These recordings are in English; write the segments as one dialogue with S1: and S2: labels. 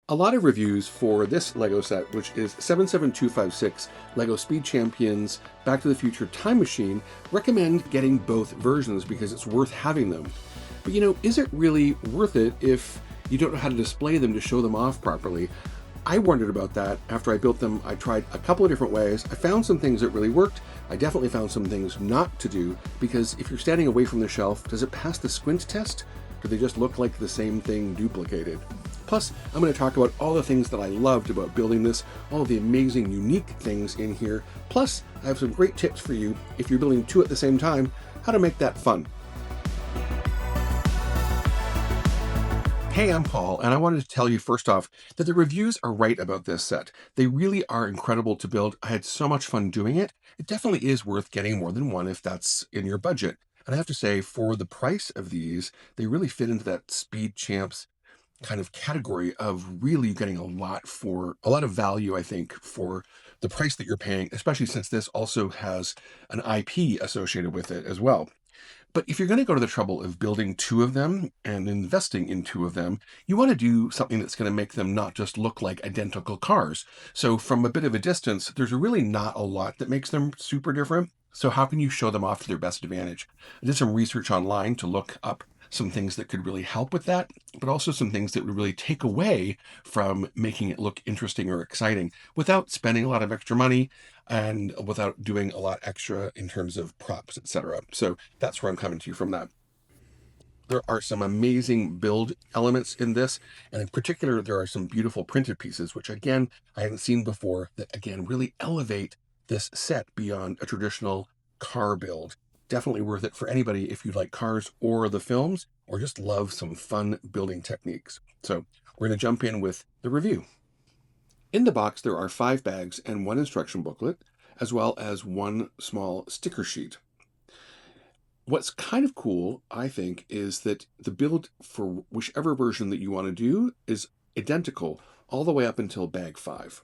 S1: A lot of reviews for this LEGO set, which is 77256 LEGO Speed Champions Back to the Future Time Machine, recommend getting both versions because it's worth having them. But is it really worth it if you don't know how to display them to show them off properly? I wondered about that after I built them. I tried a couple of different ways. I found some things that really worked. I definitely found some things not to do, because if you're standing away from the shelf, does it pass the squint test? Do they just look like the same thing duplicated? Plus, I'm going to talk about all the things that I loved about building this, all of the amazing, unique things in here. Plus, I have some great tips for you if you're building two at the same time, how to make that fun. Hey, I'm Paul, and I wanted to tell you first off that the reviews are right about this set. They really are incredible to build. I had so much fun doing it. It definitely is worth getting more than one if that's in your budget. And I have to say, for the price of these, they really fit into that Speed Champs kind of category of really getting a lot of value, I think, for the price that you're paying, especially since this also has an IP associated with it as well. But if you're going to go to the trouble of building two of them and investing in two of them, you want to do something that's going to make them not just look like identical cars. So from a bit of a distance, there's really not a lot that makes them super different. So how can you show them off to their best advantage? I did some research online to look up some things that could really help with that, but also some things that would really take away from making it look interesting or exciting without spending a lot of extra money and without doing a lot extra in terms of props, etc. So that's where I'm coming to you from that. There are some amazing build elements in this, and in particular, there are some beautiful printed pieces, which again, I haven't seen before, that again really elevate this set beyond a traditional car build. Definitely worth it for anybody if you like cars or the films, or just love some fun building techniques. So we're going to jump in with the review. In the box, there are 5 bags and 1 instruction booklet, as well as 1 small sticker sheet. What's kind of cool, I think, is that the build for whichever version that you want to do is identical all the way up until bag 5.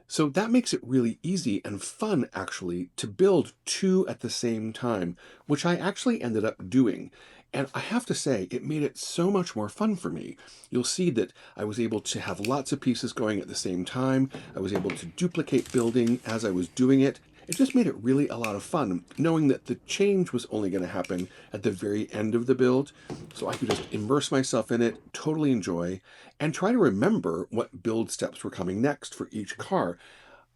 S1: So that makes it really easy and fun, actually, to build two at the same time, which I actually ended up doing. And I have to say, it made it so much more fun for me. You'll see that I was able to have lots of pieces going at the same time. I was able to duplicate building as I was doing it. It just made it really a lot of fun, knowing that the change was only going to happen at the very end of the build. So I could just immerse myself in it, totally enjoy, and try to remember what build steps were coming next for each car.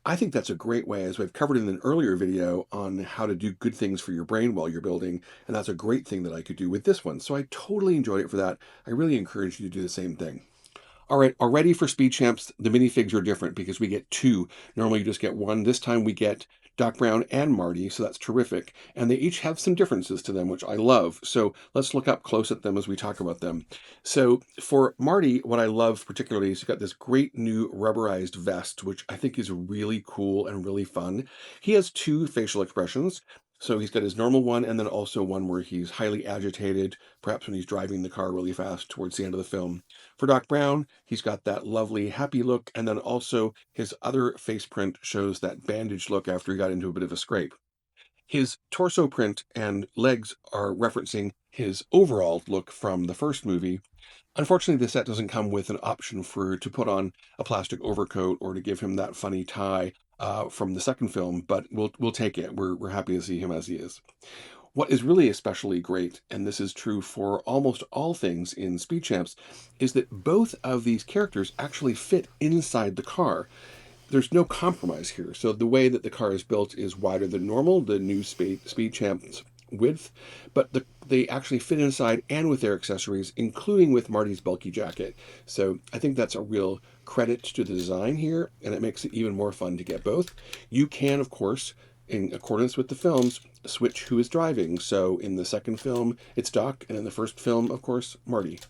S1: I think that's a great way, as we've covered in an earlier video on how to do good things for your brain while you're building, and that's a great thing that I could do with this one. So I totally enjoyed it for that. I really encourage you to do the same thing. All right, already for Speed Champs, the minifigs are different because we get 2. Normally you just get 1. This time we get Doc Brown and Marty, so that's terrific. And they each have some differences to them, which I love. So let's look up close at them as we talk about them. So for Marty, what I love particularly is he's got this great new rubberized vest, which I think is really cool and really fun. He has 2 facial expressions. So he's got his normal one and then also one where he's highly agitated, perhaps when he's driving the car really fast towards the end of the film. For Doc Brown, he's got that lovely happy look, and then also his other face print shows that bandaged look after he got into a bit of a scrape. His torso print and legs are referencing his overall look from the first movie. Unfortunately, the set doesn't come with an option to put on a plastic overcoat or to give him that funny tie from the second film, but we'll take it. We're happy to see him as he is. What is really especially great, and this is true for almost all things in Speed Champs, is that both of these characters actually fit inside the car. There's no compromise here. So the way that the car is built is wider than normal, the new Speed Champs width, but they actually fit inside and with their accessories, including with Marty's bulky jacket. So I think that's a real credit to the design here, and it makes it even more fun to get both. You can, of course, in accordance with the films, switch who is driving. So in the second film, it's Doc, and in the first film, of course, Marty.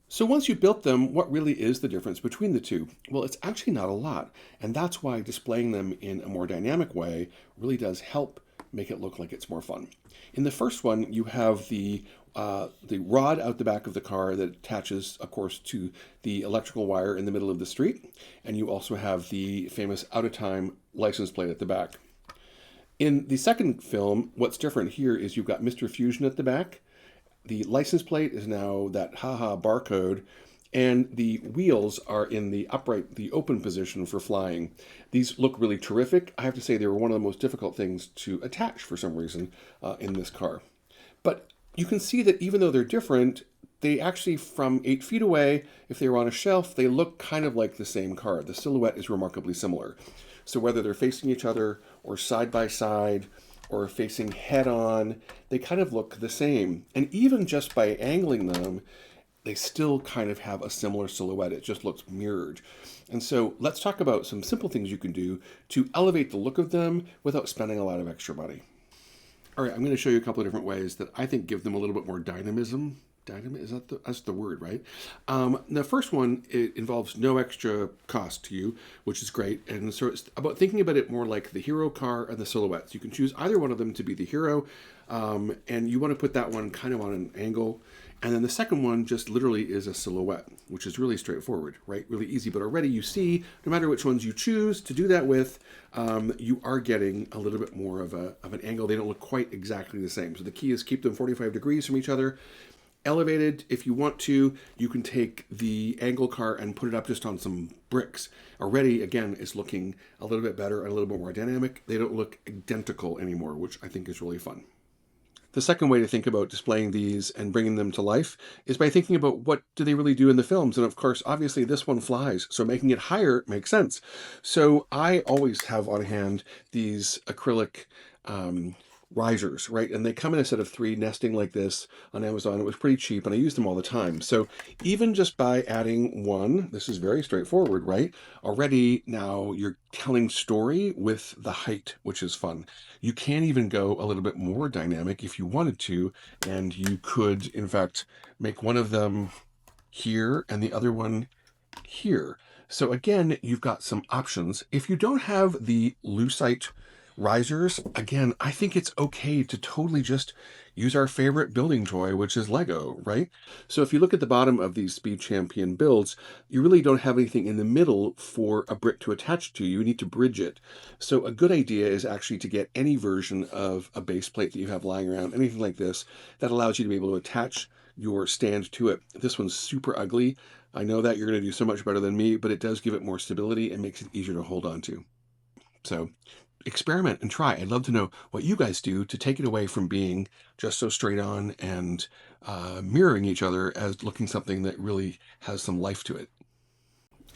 S1: So once you've built them, what really is the difference between the two? Well, it's actually not a lot, and that's why displaying them in a more dynamic way really does help make it look like it's more fun. In the first one, you have the rod out the back of the car that attaches, of course, to the electrical wire in the middle of the street, and you also have the famous out of time license plate at the back. In the second film, what's different here is you've got Mr. Fusion at the back. The license plate is now that haha barcode, And the wheels are in the upright, the open position for flying. These look really terrific. I have to say they were one of the most difficult things to attach for some reason in this car. But you can see that even though they're different, they actually, from 8 feet away, if they were on a shelf, they look kind of like the same car. The silhouette is remarkably similar. So whether they're facing each other or side by side or facing head on, they kind of look the same. And even just by angling them, they still kind of have a similar silhouette. It just looks mirrored. And so let's talk about some simple things you can do to elevate the look of them without spending a lot of extra money. All right, I'm going to show you a couple of different ways that I think give them a little bit more dynamism. Is that's the word, right? The first one, it involves no extra cost to you, which is great. And so it's about thinking about it more like the hero car and the silhouettes. You can choose either one of them to be the hero, and you want to put that one kind of on an angle. And then the second one just literally is a silhouette, which is really straightforward, right? Really easy. But already you see, no matter which ones you choose to do that with, you are getting a little bit more of an angle. They don't look quite exactly the same. So the key is keep them 45 degrees from each other. Elevated, if you want to, you can take the angle car and put it up just on some bricks. Already, again, it's looking a little bit better and a little bit more dynamic. They don't look identical anymore, which I think is really fun. The second way to think about displaying these and bringing them to life is by thinking about what do they really do in the films. And of course, obviously this one flies, so making it higher makes sense. So I always have on hand these acrylic risers, right? And they come in a set of 3 nesting like this on Amazon. It was pretty cheap and I use them all the time. So even just by adding one, this is very straightforward, right? Already now you're telling story with the height, which is fun. You can even go a little bit more dynamic if you wanted to, and you could, in fact, make one of them here and the other one here. So again, you've got some options. If you don't have the lucite risers, again, I think it's okay to totally just use our favorite building toy, which is Lego, right? So if you look at the bottom of these Speed Champion builds, you really don't have anything in the middle for a brick to attach to. You need to bridge it. So a good idea is actually to get any version of a base plate that you have lying around, anything like this, that allows you to be able to attach your stand to it. This one's super ugly. I know that you're going to do so much better than me, but it does give it more stability and makes it easier to hold on to. So experiment and try. I'd love to know what you guys do to take it away from being just so straight on and mirroring each other as looking something that really has some life to it.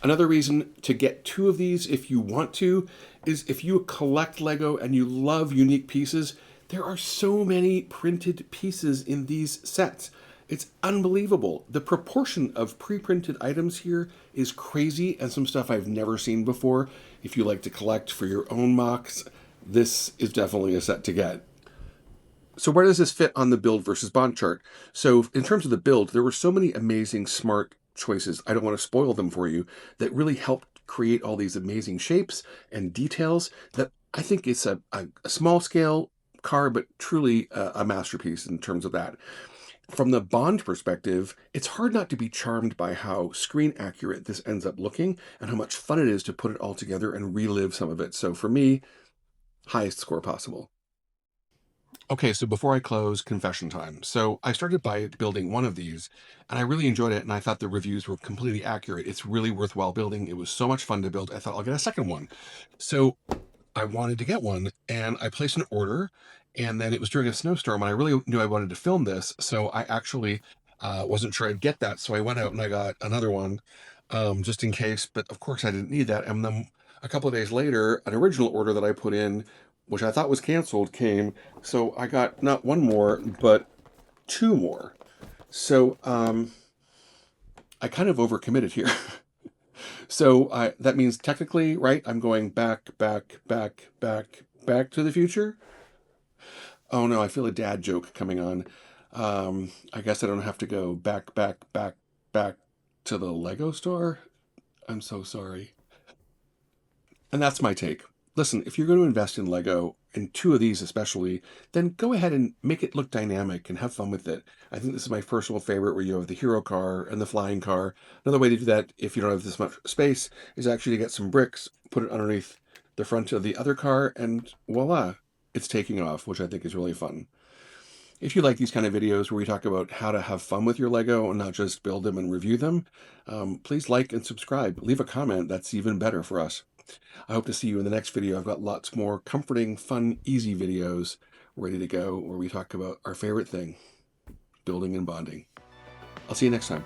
S1: Another reason to get 2 of these if you want to is if you collect Lego and you love unique pieces, there are so many printed pieces in these sets. It's unbelievable. The proportion of pre-printed items here is crazy and some stuff I've never seen before. If you like to collect for your own mocks, this is definitely a set to get. So where does this fit on the build versus bond chart? So in terms of the build, there were so many amazing smart choices. I don't want to spoil them for you, that really helped create all these amazing shapes and details that I think it's a small scale car, but truly a masterpiece in terms of that. From the bond perspective, it's hard not to be charmed by how screen accurate this ends up looking and how much fun it is to put it all together and relive some of it. So for me, highest score possible. Okay, so before I close, confession time. So I started by building one of these, and I really enjoyed it, and I thought the reviews were completely accurate. It's really worthwhile building. It was so much fun to build. I thought I'll get a second one. So I wanted to get one, and I placed an order, and then it was during a snowstorm, and I really knew I wanted to film this, so I actually wasn't sure I'd get that, so I went out and I got another one just in case, but of course I didn't need that. And then a couple of days later, an original order that I put in, which I thought was canceled, came, so I got not one more, but 2 more. So I kind of overcommitted here. So that means technically, right, I'm going back, back, back, back, back to the future. Oh no, I feel a dad joke coming on. I guess I don't have to go back, back, back, back to the Lego store. I'm so sorry. And that's my take. Listen, if you're going to invest in Lego, and 2 of these especially, then go ahead and make it look dynamic and have fun with it. I think this is my personal favorite, where you have the hero car and the flying car. Another way to do that, if you don't have this much space, is actually to get some bricks, put it underneath the front of the other car, and voila, it's taking off, which I think is really fun. If you like these kind of videos where we talk about how to have fun with your Lego and not just build them and review them, please like and subscribe. Leave a comment. That's even better for us. I hope to see you in the next video. I've got lots more comforting, fun, easy videos ready to go where we talk about our favorite thing, building and bonding. I'll see you next time.